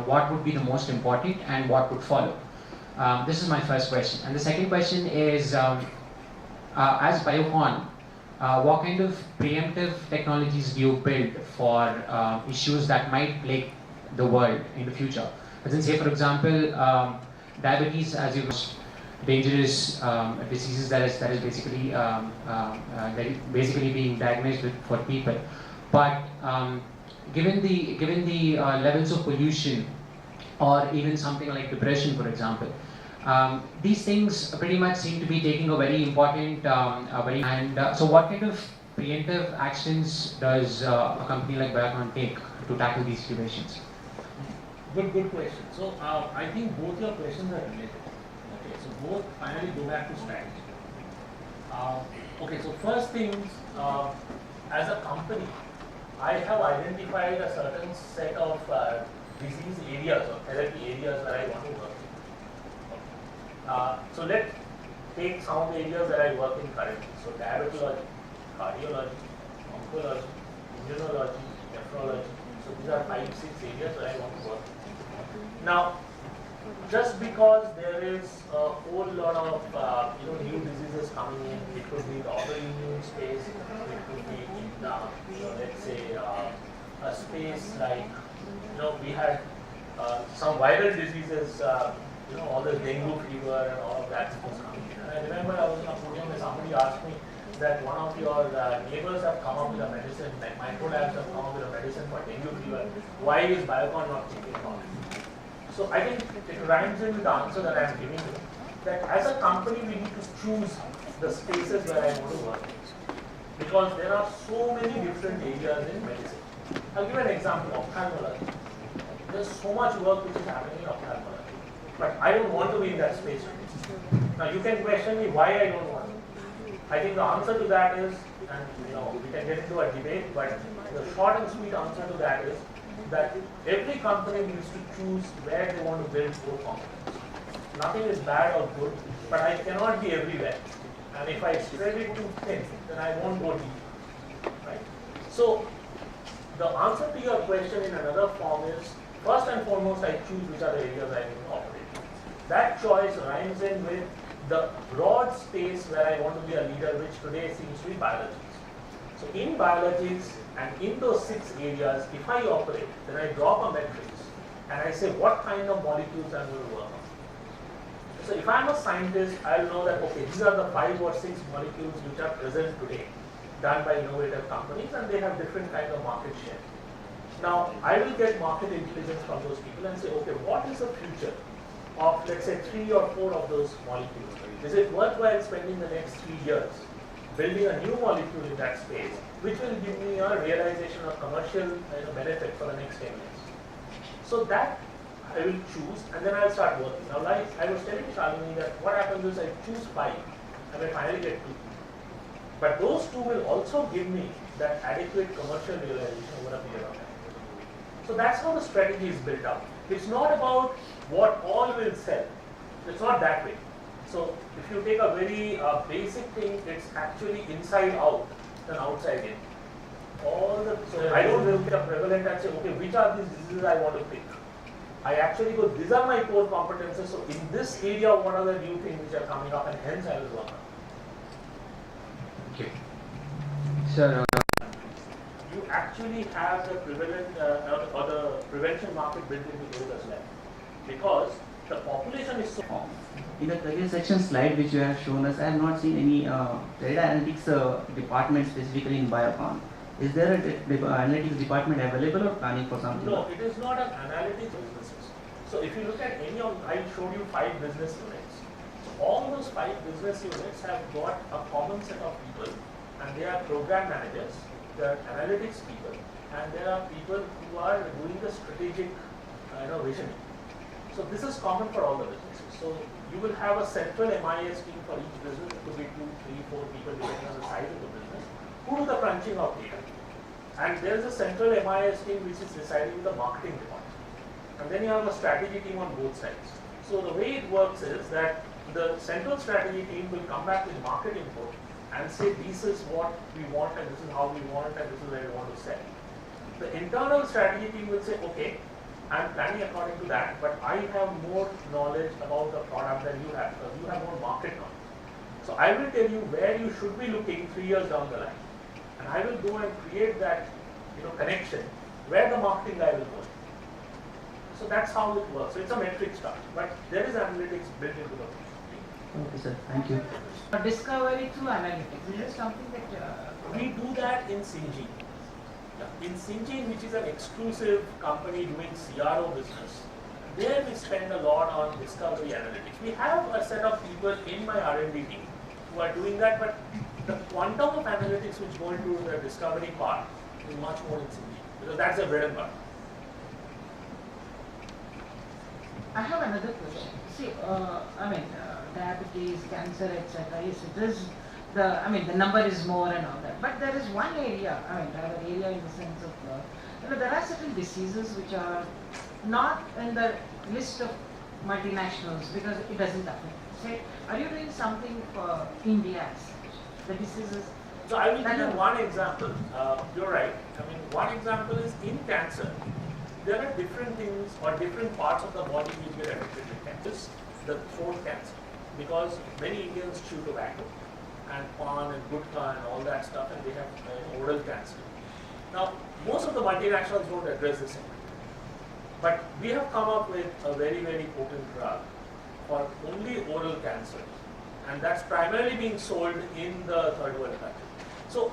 what would be the most important and what would follow? This is my first question. And the second question is, as Biocon, what kind of preemptive technologies do you build for issues that might plague the world in the future? As in, say, for example, diabetes, as you know, dangerous diseases that is basically being diagnosed with for people. But given the levels of pollution, or even something like depression, for example, these things pretty much seem to be taking a very important, so what kind of preemptive actions does a company like Biocon take to tackle these situations? Good question. So I think both your questions are related. Okay, so both finally go back to strategy. Okay, so first things, as a company, I have identified a certain set of disease areas or therapy areas that I want to work in. So let's take some of the areas that I work in currently. So diabetology, cardiology, oncology, immunology, nephrology. So these are 5-6 areas that I want to work in. Now, just because there is a whole lot of new diseases coming in, it could be the autoimmune space, it could be in let's say a space like we had some viral diseases, all the dengue fever and all of that was coming in. And I remember I was in a podium and somebody asked me that one of your neighbors have come up with a medicine, like microlabs have come up with a medicine for dengue fever. Why is Biocon not taking on it? So I think it rhymes in with the answer that I am giving you, that as a company we need to choose the spaces where I want to work in. Because there are so many different areas in medicine. I'll give an example, ophthalmology. There's so much work which is happening in ophthalmology. But I don't want to be in that space. Now you can question me why I don't want to. I think the answer to that is, and we can get into a debate, but the short and sweet answer to that is that every company needs to choose where they want to build core competence. Nothing is bad or good, but I cannot be everywhere. And if I spread it too thin, then I won't go deep. Right? So the answer to your question in another form is, first and foremost, I choose which are the areas I need to operate in. That choice rhymes in with the broad space where I want to be a leader, which today seems to be biology. So in biologics and in those 6 areas, if I operate, then I drop a matrix and I say what kind of molecules I'm going to work on. So if I'm a scientist, I'll know that, okay, these are the 5 or 6 molecules which are present today, done by innovative companies, and they have different kind of market share. Now, I will get market intelligence from those people and say, okay, what is the future of, let's say, 3 or 4 of those molecules? Is it worthwhile spending the next 3 years building a new molecule in that space, which will give me a realization of commercial benefit for the next 10 years? So that I will choose, and then I'll start working. Now, like I was telling Shalini, that what happens is I choose 5, and I finally get 2. But those 2 will also give me that adequate commercial realization over a period of time. So that's how the strategy is built up. It's not about what all will sell. It's not that way. So if you take a very basic thing, it's actually inside out than outside in. So I don't look at prevalent and say, okay, which are these diseases I want to pick? I actually go, these are my core competences, so in this area, what are the new things which are coming up, and hence I will work on. Thank you. Sir, You actually have the prevalent or the prevention market built into those as well, because the population is so. In the career section slide which you have shown us, I have not seen any data analytics department specifically in Biocon. Is there a analytics department available or planning for something? No, it is not an analytics businesses. So if you look at any of, I showed you 5 business units. So all those 5 business units have got a common set of people, and they are program managers, they are analytics people, and there are people who are doing the strategic visioning. So this is common for all the businesses. So you will have a central MIS team for each business. It could be 2, 3, 4 people depending on the size of the business who do the crunching of data. And there is a central MIS team which is residing in the marketing department. And then you have a strategy team on both sides. So the way it works is that the central strategy team will come back with market input and say this is what we want and this is how we want and this is where we want to sell. The internal strategy team will say, okay, I'm planning according to that, but I have more knowledge about the product than you have because you have more market knowledge. So I will tell you where you should be looking 3 years down the line. And I will go and create that connection where the marketing guy will go. So that's how it works. So it's a metric stuff, but there is analytics built into the thing. Okay, sir. Thank you. Discovery through analytics. Is it something that We do that in Syngene. In Syngene, which is an exclusive company doing CRO business, there we spend a lot on discovery analytics. We have a set of people in my R&D team who are doing that, but the quantum of analytics which go into the discovery part is much more in Syngene because that's a bread and butter. I have another question. See, diabetes, cancer, etc. Yes, it is the number is more and all that. But there is one area, rather area in the sense of, there are certain diseases which are not in the list of multinationals because it doesn't affect. Say, are you doing something for India? The diseases. So I will give you one example. You're right. One example is in cancer. There are different things or different parts of the body which get affected with cancer. The throat cancer, because many Indians chew tobacco and pan and gutka and all that stuff, and they have oral cancer. Now, most of the multinationals don't address this segment. But we have come up with a very, very potent drug for only oral cancer. And that's primarily being sold in the third world country. So,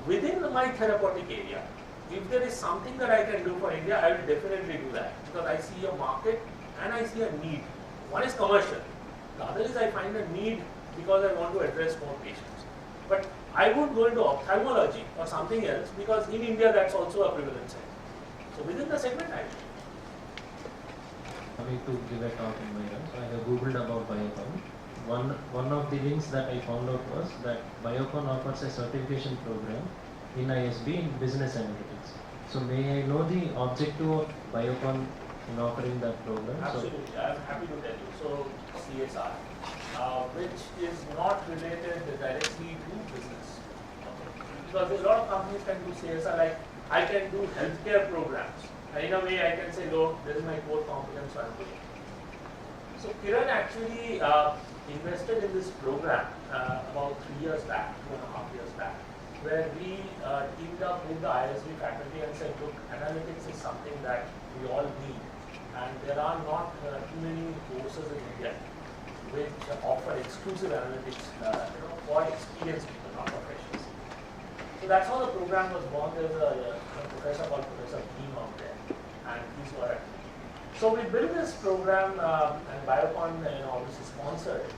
within my therapeutic area, if there is something that I can do for India, I will definitely do that because I see a market and I see a need. One is commercial. The other is I find a need because I want to address more patients. But I would go into ophthalmology or something else because in India that's also a prevalent segment. So within the segment I will. Coming to give a talk in my so I have googled about Biocon. One of the links that I found out was that Biocon offers a certification program in ISB in business analytics. So may I know the objective of Biocon in offering that program? Absolutely, I'm happy to tell you. So CSR, which is not related directly to business. Because a lot of companies can do CSR, like I can do healthcare programs. And in a way I can say, look, this is my core competence, so I'm doing it. So Kiran actually invested in this program about 3 years back, 2.5 years back, where we teamed up with the ISB faculty and said, look, analytics is something that we all need. And there are not too many courses in India which offer exclusive analytics for experienced people, not professionals. So that's how the program was born. There's a professor called Professor Beam out there, and he's what I do. So we built this program, and Biocon obviously sponsored it.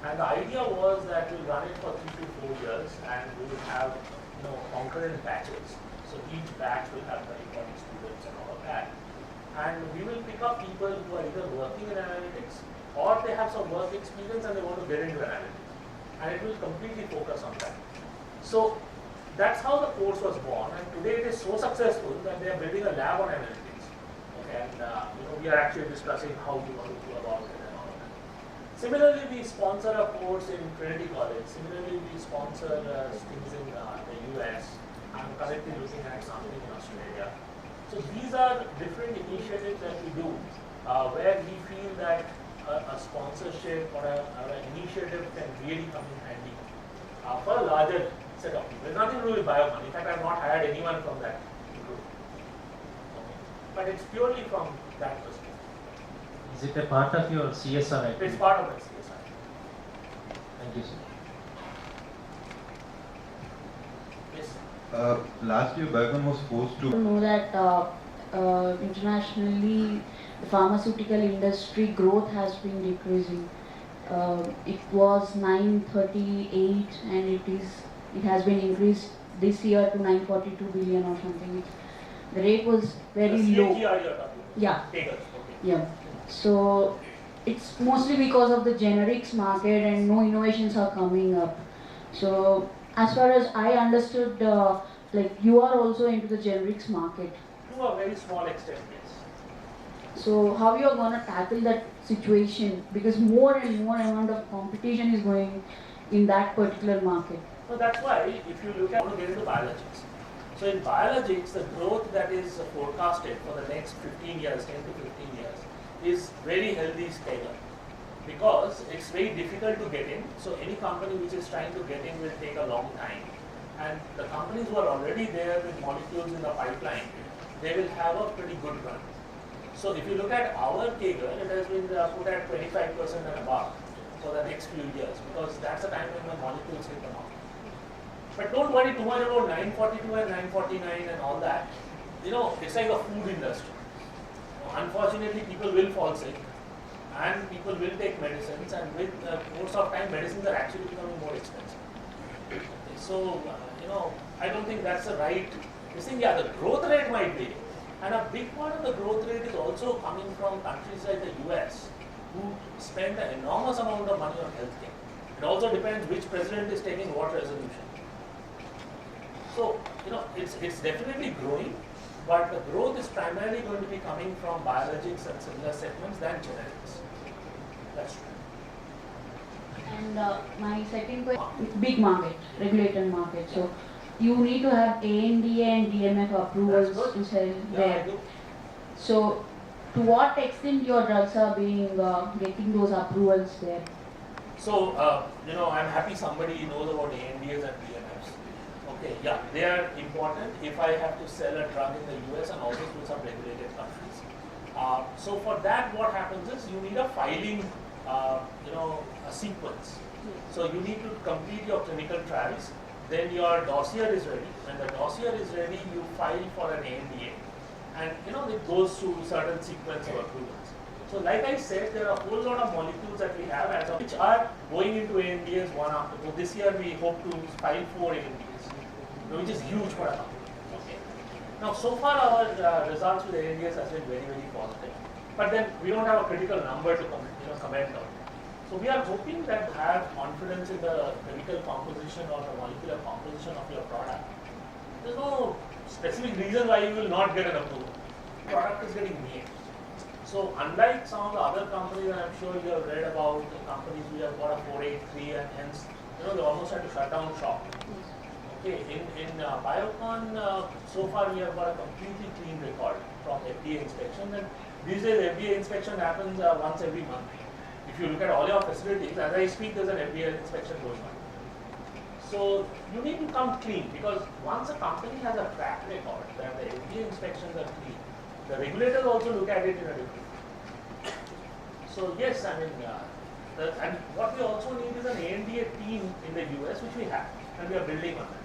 And the idea was that we'll run it for 3 to 4 years, and we will have concurrent batches. So each batch will have 30, 40 students and all of that. And we will pick up people who are either working in analytics or they have some work experience and they want to get into analytics. And it will completely focus on that. So that's how the course was born. And today it is so successful that they are building a lab on analytics. Okay, and we are actually discussing how we want to do about it and all of that. Similarly, we sponsor a course in Trinity College. Similarly, we sponsor things in the US. I'm currently looking at something in Australia. So these are different initiatives that we do where we feel that a sponsorship or an initiative can really come in handy for a larger set of people. There's nothing to do with Biocon. In fact, I've not hired anyone from that group. Okay. But it's purely from that perspective. Is it a part of your CSR activity? It's part of the CSR. Thank you, sir. Yes. Last year, Biocon was forced to. know that internationally the pharmaceutical industry growth has been decreasing. It was 938 and it has been increased this year to 942 billion or something. The rate was very The low. CAGR you're talking about. Yeah. Figures, okay. Yeah. So it's mostly because of the generics market and no innovations are coming up. So as far as I understood, like you are also into the generics market. To a very small extent, yes. So how you are going to tackle that situation, because more and more amount of competition is going in that particular market. So that's why if you look at, I want to get into biologics. So in biologics, the growth that is forecasted for the next 15 years, 10 to 15 years, is very healthy CAGR. Because it's very difficult to get in. So any company which is trying to get in will take a long time. And the companies who are already there with molecules in the pipeline, they will have a pretty good run. So if you look at our CAGR, it has been put at 25% and above for the next few years, because that's the time when the molecules hit the market. But don't worry too much about 942 and 949 and all that. You know, it's like a food industry. Unfortunately, people will fall sick and people will take medicines, and with most of time, medicines are actually becoming more expensive. So, you know, I don't think that's the right thing. Yeah, the growth rate might be. And a big part of the growth rate is also coming from countries like the US, who spend an enormous amount of money on healthcare. It also depends which president is taking what resolution. So, you know, it's definitely growing, but the growth is primarily going to be coming from biologics and similar segments than generics. That's true. And my second question, big market, regulated market. So you need to have ANDA and DMF approvals That's good. to sell Yeah, I there. do. So to what extent your drugs are being getting those approvals there? So, you know, I'm happy somebody knows about ANDAs and DMFs. Okay, yeah, they are important if I have to sell a drug in the US and also to some regulated countries. So for that, what happens is you need a filing, you know, a sequence. So you need to complete your clinical trials, then your dossier is ready. When the dossier is ready, you file for an ANDA. And you know, it goes through certain sequence of approvals. So like I said, there are a whole lot of molecules that we have as of which are going into ANDAs one after. So this year we hope to file 4 ANDAs, which is huge for a company. Okay. Now so far our results with ANDAs has been very, very positive. But then we don't have a critical number to comment on. So we are hoping that have confidence in the chemical composition or the molecular composition of your product. There's no specific reason why you will not get an approval. The product is getting made. So unlike some of the other companies, and I'm sure you have read about the companies who have got a 483 and hence, you know, they almost had to shut down shop. Okay, in Biocon, so far we have got a completely clean record from FDA inspection, and these days FDA inspection happens once every month. If you look at all your facilities, as I speak, there's an FDA inspection going on. So you need to come clean, because once a company has a track record that the FDA inspections are clean, the regulators also look at it in a different way. So yes, I mean, and what we also need is an ANDA team in the US, which we have, and we are building on that.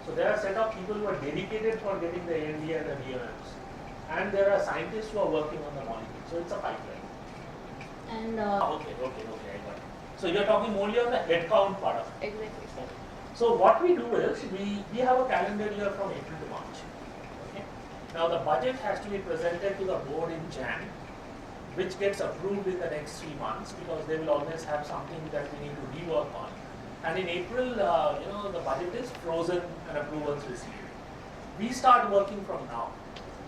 So there are a set of people who are dedicated for getting the ANDA and the DMFs, and there are scientists who are working on the molecule. So it's a pipeline. And Okay, I got it. So you're talking only on the headcount part of it. exactly. Okay. So what we do is we have a calendar year from April to March. Okay. Now the budget has to be presented to the board in Jan, which gets approved in the next 3 months, because they will always have something that we need to rework on. And in April, you know, the budget is frozen and approvals received. We start working from now.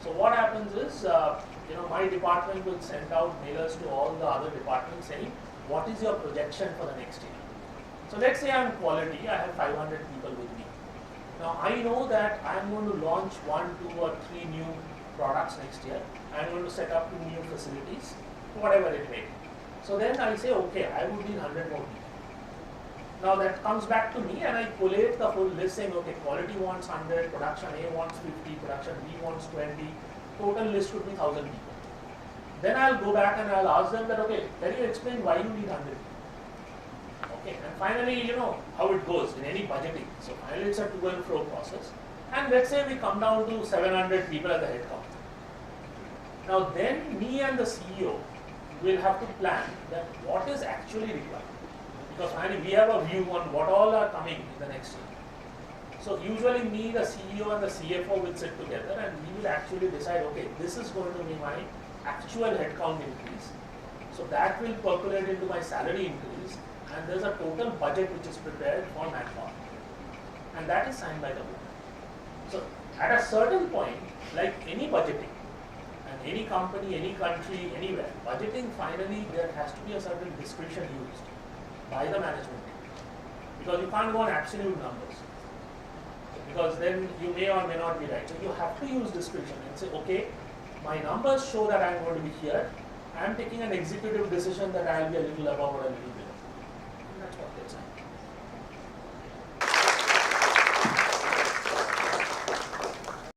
So what happens is, you know, my department will send out mailers to all the other departments saying, what is your projection for the next year? So let's say I'm quality, I have 500 people with me. Now I know that I'm going to launch 1, 2 or 3 new products next year. I'm going to set up 2 new facilities, whatever it may be. So then I say, okay, I would need 100 more people. Now that comes back to me and I collate the whole list saying, okay, quality wants 100, production A wants 50, production B wants 20, total list would be 1,000 people. Then I'll go back and I'll ask them that, okay, can you explain why you need 100 people? Okay, and finally, you know how it goes in any budgeting. So finally it's a to and fro process. And let's say we come down to 700 people at the head count. Now then me and the CEO will have to plan that what is actually required. Because finally we have a view on what all are coming in the next year. So usually me, the CEO and the CFO will sit together and we will actually decide, okay, this is going to be my actual headcount increase. So that will percolate into my salary increase, and there's a total budget which is prepared for manpower. And that is signed by the board. So at a certain point, like any budgeting, and any company, any country, anywhere, budgeting finally there has to be a certain discretion used by the management team. Because you can't go on absolute numbers. Because then you may or may not be right. So you have to use discretion and say, okay, my numbers show that I'm going to be here. I'm taking an executive decision that I'll be a little above or a little below. And that's what they say.